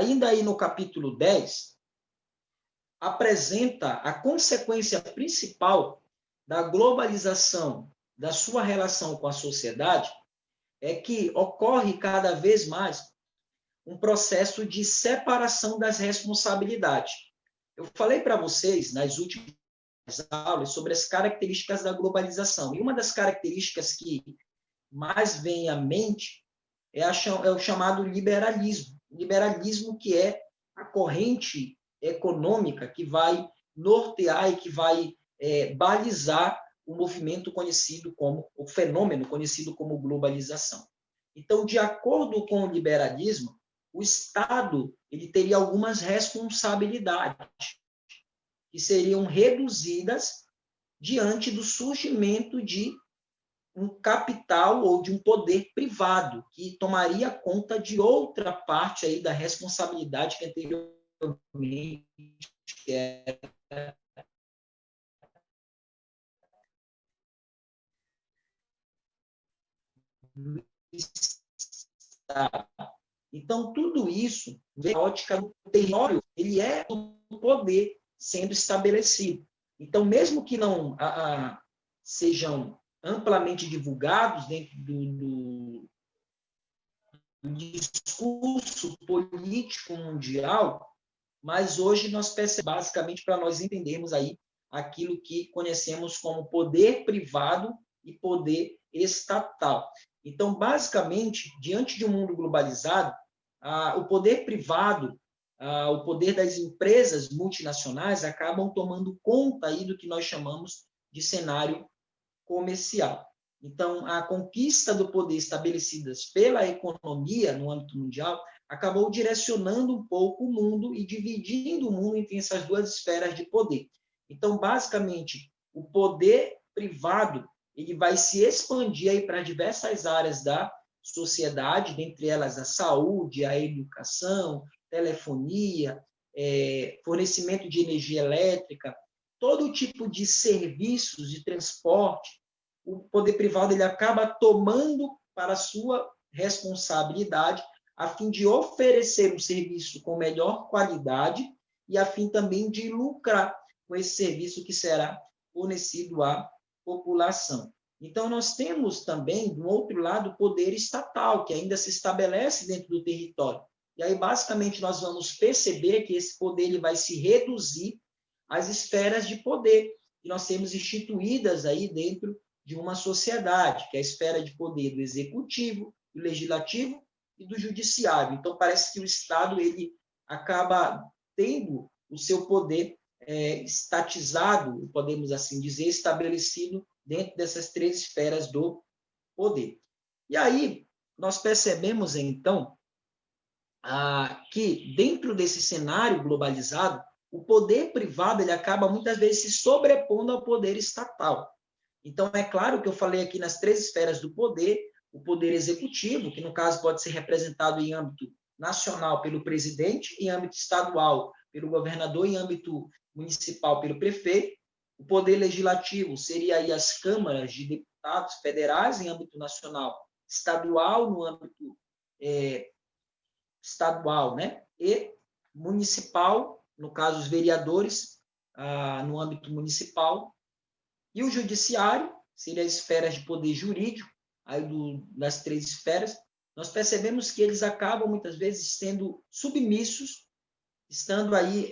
ainda aí no capítulo 10, apresenta a consequência principal da globalização, da sua relação com a sociedade, é que ocorre cada vez mais um processo de separação das responsabilidades. Eu falei para vocês nas últimas aulas sobre as características da globalização. E uma das características que mais vem à mente é o chamado liberalismo. Liberalismo, que é a corrente econômica que vai nortear e que vai balizar o movimento conhecido como, o fenômeno conhecido como globalização. Então, de acordo com o liberalismo, o Estado ele teria algumas responsabilidades que seriam reduzidas diante do surgimento de um capital ou de um poder privado que tomaria conta de outra parte aí da responsabilidade que anteriormente era do Estado. Então, tudo isso, na ótica do território, ele é um poder sendo estabelecido. Então, mesmo que não sejam amplamente divulgados dentro do discurso político mundial, mas hoje nós percebemos, basicamente, para nós entendermos aí aquilo que conhecemos como poder privado e poder estatal. Então, basicamente, diante de um mundo globalizado, o poder privado, o poder das empresas multinacionais acabam tomando conta aí do que nós chamamos de cenário comercial. Então, a conquista do poder estabelecidas pela economia no âmbito mundial acabou direcionando um pouco o mundo e dividindo o mundo entre essas duas esferas de poder. Então, basicamente, o poder privado ele vai se expandir aí para diversas áreas da sociedade, dentre elas a saúde, a educação, telefonia, fornecimento de energia elétrica, todo tipo de serviços de transporte, o poder privado ele acaba tomando para a sua responsabilidade, a fim de oferecer um serviço com melhor qualidade e a fim também de lucrar com esse serviço que será fornecido à população. Então, nós temos também, do outro lado, o poder estatal, que ainda se estabelece dentro do território. E aí, basicamente, nós vamos perceber que esse poder ele vai se reduzir às esferas de poder que nós temos instituídas aí dentro de uma sociedade, que é a esfera de poder do executivo, do legislativo e do judiciário. Então, parece que o Estado ele acaba tendo o seu poder estatizado, podemos assim dizer, estabelecido dentro dessas três esferas do poder. E aí, nós percebemos, então, que dentro desse cenário globalizado, o poder privado ele acaba muitas vezes se sobrepondo ao poder estatal. Então, é claro que eu falei aqui nas três esferas do poder, o poder executivo, que no caso pode ser representado em âmbito nacional pelo presidente, em âmbito estadual pelo governador, em âmbito municipal pelo prefeito. O poder legislativo seria aí as câmaras de deputados federais em âmbito nacional, estadual no âmbito estadual, né? E municipal, no caso os vereadores, no âmbito municipal. E o judiciário seria as esferas de poder jurídico, aí das três esferas. Nós percebemos que eles acabam, muitas vezes, sendo submissos, estando aí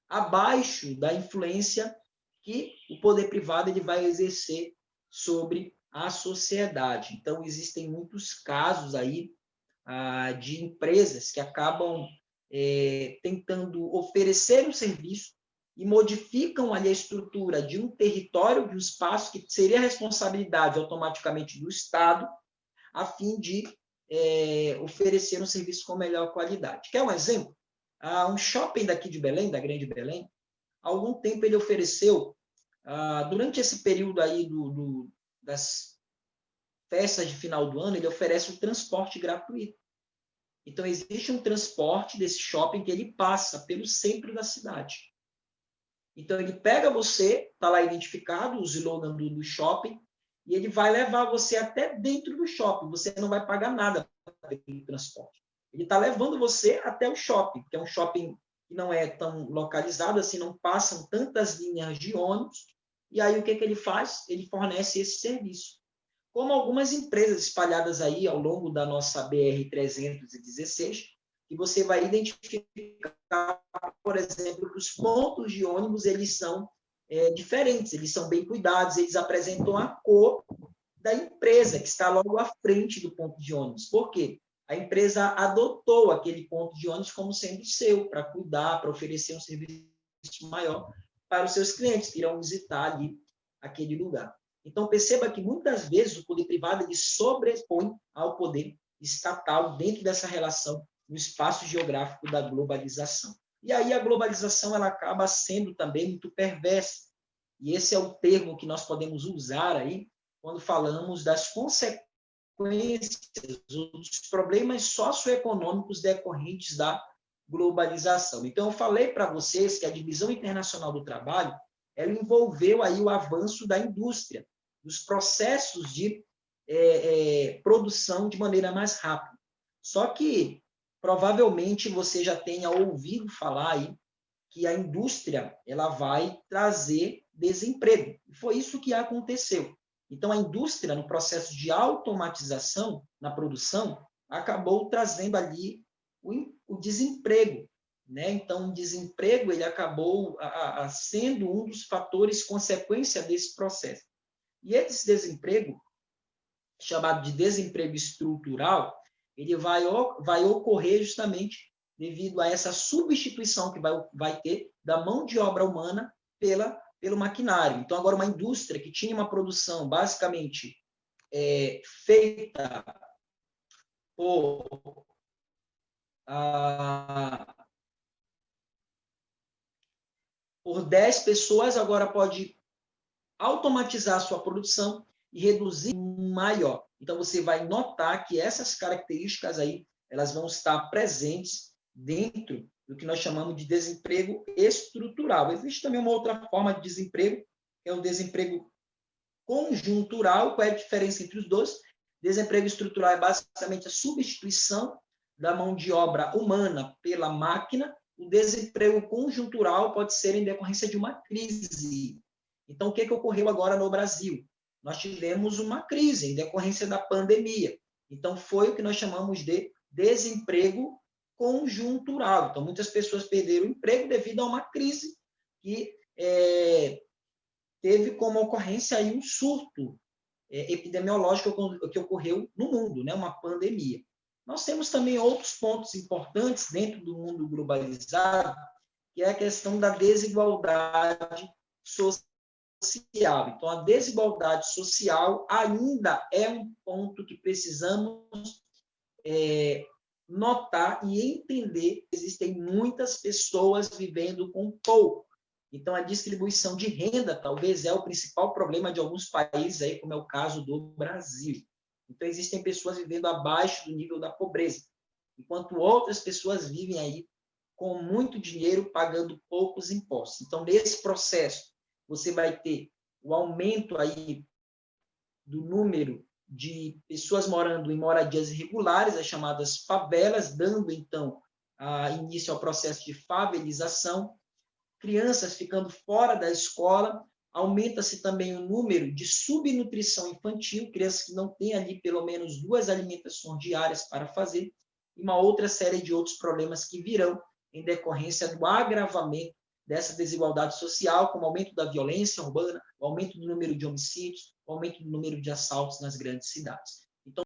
abaixo da influência que o poder privado ele vai exercer sobre a sociedade. Então, existem muitos casos aí de empresas que acabam tentando oferecer um serviço e modificam ali a estrutura de um território, de um espaço que seria responsabilidade automaticamente do Estado, a fim de oferecer um serviço com melhor qualidade. Quer um exemplo? Um shopping daqui de Belém, da Grande Belém, há algum tempo ele ofereceu, durante esse período aí das festas de final do ano, ele oferece um transporte gratuito. Então, existe um transporte desse shopping que ele passa pelo centro da cidade. Então, ele pega você, está lá identificado, o slogan do shopping, e ele vai levar você até dentro do shopping. Você não vai pagar nada pelo transporte. Ele está levando você até o shopping, que é um shopping que não é tão localizado assim, não passam tantas linhas de ônibus. E aí o que ele faz? Ele fornece esse serviço. Como algumas empresas espalhadas aí ao longo da nossa BR-316, que você vai identificar, por exemplo, que os pontos de ônibus eles são diferentes, eles são bem cuidados, eles apresentam a cor da empresa que está logo à frente do ponto de ônibus. Por quê? A empresa adotou aquele ponto de ônibus como sendo seu, para cuidar, para oferecer um serviço maior para os seus clientes que irão visitar ali aquele lugar. Então, perceba que muitas vezes o poder privado ele sobrepõe ao poder estatal dentro dessa relação no espaço geográfico da globalização. E aí a globalização ela acaba sendo também muito perversa. E esse é o termo que nós podemos usar aí quando falamos das consequências, dos problemas socioeconômicos decorrentes da globalização. Então, eu falei para vocês que a divisão internacional do trabalho ela envolveu aí o avanço da indústria, dos processos de produção de maneira mais rápida. Só que, provavelmente, você já tenha ouvido falar aí que a indústria ela vai trazer desemprego. E foi isso que aconteceu. Então, a indústria, no processo de automatização na produção, acabou trazendo ali o desemprego. Né? Então, o desemprego ele acabou sendo um dos fatores consequência desse processo. E esse desemprego, chamado de desemprego estrutural, ele vai ocorrer justamente devido a essa substituição que vai ter da mão de obra humana pelo maquinário. Então, agora, uma indústria que tinha uma produção basicamente feita por 10 pessoas, agora pode automatizar a sua produção e reduzir maior. Então, você vai notar que essas características aí, elas vão estar presentes dentro do que nós chamamos de desemprego estrutural. Existe também uma outra forma de desemprego, que é o desemprego conjuntural. Qual é a diferença entre os dois? Desemprego estrutural é basicamente a substituição da mão de obra humana pela máquina. O desemprego conjuntural pode ser em decorrência de uma crise. Então, o que ocorreu agora no Brasil? Nós tivemos uma crise em decorrência da pandemia. Então, foi o que nós chamamos de desemprego conjuntural. Então, muitas pessoas perderam o emprego devido a uma crise que teve como ocorrência aí um surto epidemiológico que ocorreu no mundo, né? Uma pandemia. Nós temos também outros pontos importantes dentro do mundo globalizado, que é a questão da desigualdade social. Então, a desigualdade social ainda é um ponto que precisamos notar e entender que existem muitas pessoas vivendo com pouco. Então, a distribuição de renda talvez é o principal problema de alguns países, aí, como é o caso do Brasil. Então, existem pessoas vivendo abaixo do nível da pobreza, enquanto outras pessoas vivem aí com muito dinheiro, pagando poucos impostos. Então, nesse processo, você vai ter o aumento aí do número de pessoas morando em moradias irregulares, as chamadas favelas, dando, então, início ao processo de favelização, crianças ficando fora da escola, aumenta-se também o número de subnutrição infantil, crianças que não têm ali pelo menos 2 alimentações diárias para fazer, e uma outra série de outros problemas que virão em decorrência do agravamento dessa desigualdade social, como o aumento da violência urbana, o aumento do número de homicídios, o aumento do número de assaltos nas grandes cidades.